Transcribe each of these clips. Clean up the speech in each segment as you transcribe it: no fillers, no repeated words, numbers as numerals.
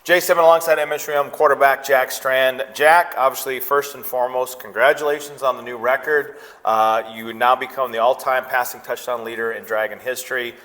Jace Denman alongside MSUM quarterback Jack Strand. Jack, obviously, first and foremost, congratulations on the new record. You now become the all-time passing touchdown leader in Dragon history.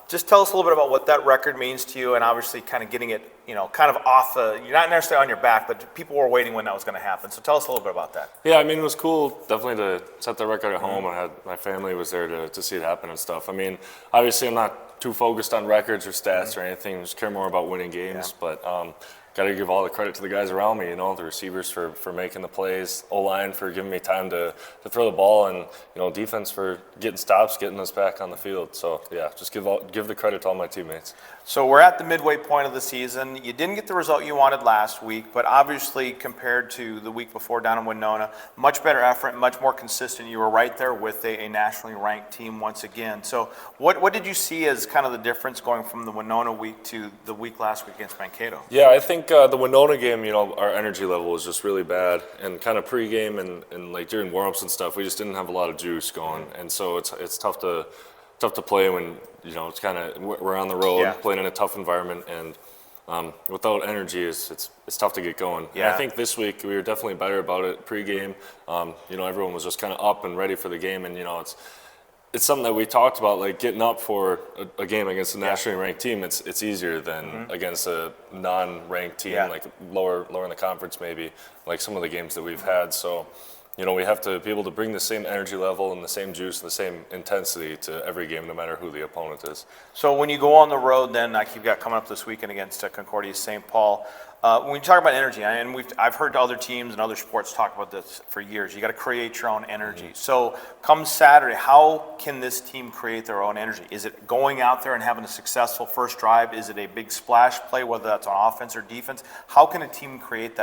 Just tell us a little bit about what that record means to you, and obviously kind of getting it, kind of off you're not necessarily on your back, but people were waiting when that was going to happen. So tell us a little bit about that. Yeah, I mean, it was cool definitely to set the record at home. My family was there to see it happen and stuff. I mean, obviously I'm not too focused on records or stats or anything. Just care more about winning games. Yeah. But got to give all the credit to the guys around me, the receivers for making the plays, O-line for giving me time to throw the ball, and, defense for getting stops, getting us back on the field. So, yeah, just give the credit to all my teammates. So we're at the midway point of the season. You didn't get the result you wanted last week, but obviously compared to the week before down in Winona, much better effort, much more consistent. You were right there with a nationally ranked team once again. So what did you see as kind of the difference going from the Winona week to the week last week against Mankato? Yeah, I think the Winona game, our energy level was just really bad, and kind of pregame and like during warm-ups and stuff, we just didn't have a lot of juice going, and so it's tough to play when it's kind of we're on the road playing in a tough environment, and without energy it's tough to get going. Yeah. And I think this week we were definitely better about it pregame. Everyone was just kind of up and ready for the game, and it's something that we talked about, like getting up for a game against a nationally ranked team. It's easier than against a non-ranked team, like lower in the conference maybe, like some of the games that we've had. So, we have to be able to bring the same energy level and the same juice and the same intensity to every game, no matter who the opponent is. So when you go on the road, then like you've got coming up this weekend against Concordia St. Paul, when you talk about energy, and I've heard other teams and other sports talk about this for years, you got to create your own energy. So come Saturday, how can this team create their own energy? Is it going out there and having a successful first drive? Is it a big splash play, whether that's on offense or defense? How can a team create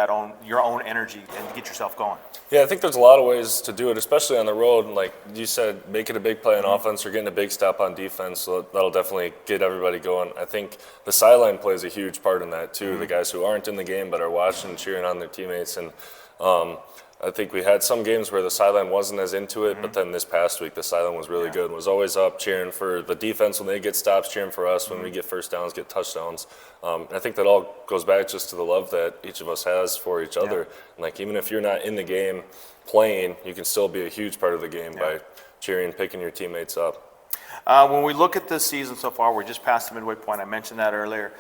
your own energy and get yourself going? Yeah, I think there's a lot of ways to do it, especially on the road. And like you said, making a big play on offense or getting a big stop on defense, so that'll definitely get everybody going. I think the sideline plays a huge part in that too. The guys who aren't in the game but are watching and cheering on their teammates. And I think we had some games where the sideline wasn't as into it, but then this past week the sideline was really good and was always up cheering for the defense when they get stops, cheering for us when we get first downs, get touchdowns. I think that all goes back just to the love that each of us has for each other. And like even if you're not in the game playing, you can still be a huge part of the game by cheering, picking your teammates up. When we look at this season so far, we're just past the midway point. I mentioned that earlier.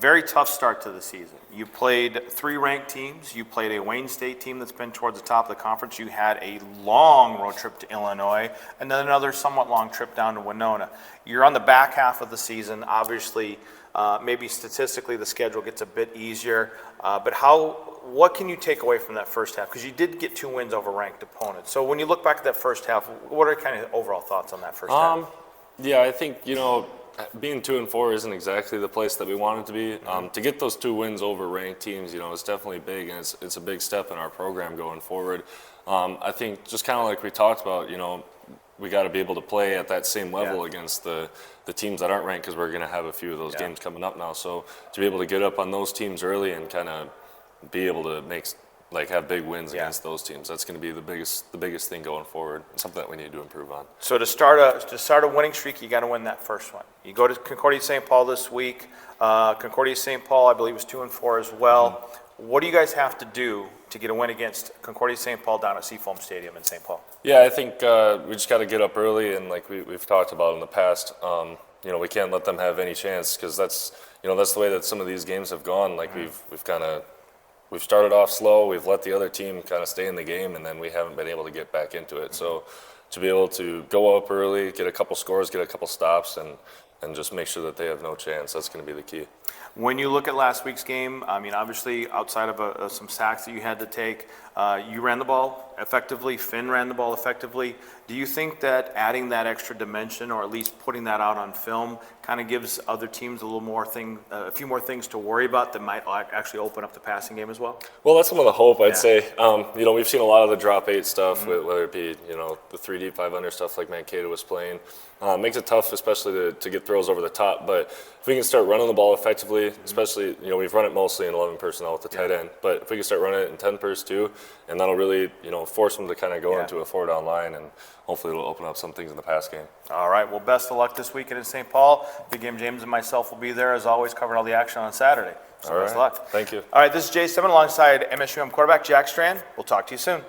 Very tough start to the season. You played 3 ranked teams. You played a Wayne State team that's been towards the top of the conference. You had a long road trip to Illinois, and then another somewhat long trip down to Winona. You're on the back half of the season. Obviously, maybe statistically the schedule gets a bit easier, but what can you take away from that first half? Because you did get 2 wins over ranked opponents. So when you look back at that first half, what are kind of overall thoughts on that first half? Yeah, I think, being 2-4 isn't exactly the place that we want it to be. To get those 2 wins over ranked teams, it's definitely big, and it's a big step in our program going forward. I think just kind of like we talked about, we got to be able to play at that same level against the teams that aren't ranked, because we're going to have a few of those games coming up now. So to be able to get up on those teams early and kind of be able to have big wins against those teams, that's going to be the biggest thing going forward. It's something that we need to improve on. So to start a winning streak, you got to win that first one. You go to Concordia St. Paul this week. Concordia St. Paul, I believe, was 2-4 as well. What do you guys have to do to get a win against Concordia St. Paul down at Seafoam Stadium in St. Paul? Yeah, I think we just got to get up early, and like we've talked about in the past, we can't let them have any chance, because that's the way that some of these games have gone. Like we've started off slow, we've let the other team kind of stay in the game, and then we haven't been able to get back into it. So to be able to go up early, get a couple scores, get a couple stops, and just make sure that they have no chance, that's going to be the key. When you look at last week's game, I mean, obviously outside of some sacks that you had to take, you ran the ball effectively, Finn ran the ball effectively. Do you think that adding that extra dimension, or at least putting that out on film, kind of gives other teams a few more things to worry about that might actually open up the passing game as well? Well, that's some of the hope, I'd say. We've seen a lot of the drop 8 stuff, whether it be the 3 deep 5 under stuff like Mankato was playing. Makes it tough, especially to get throws over the top. But if we can start running the ball effectively quickly, especially, you know, we've run it mostly in 11 personnel with the tight end, but if we can start running it in 10 pers too, and that'll really, you know, force them to kind of go into a 4-down line, and hopefully it'll open up some things in the pass game. All right, well, best of luck this weekend in St. Paul. Big Game James and myself will be there, as always, covering all the action on Saturday. So best of luck. Thank you. All right, this is Jace Denman alongside MSUM quarterback Jack Strand. We'll talk to you soon.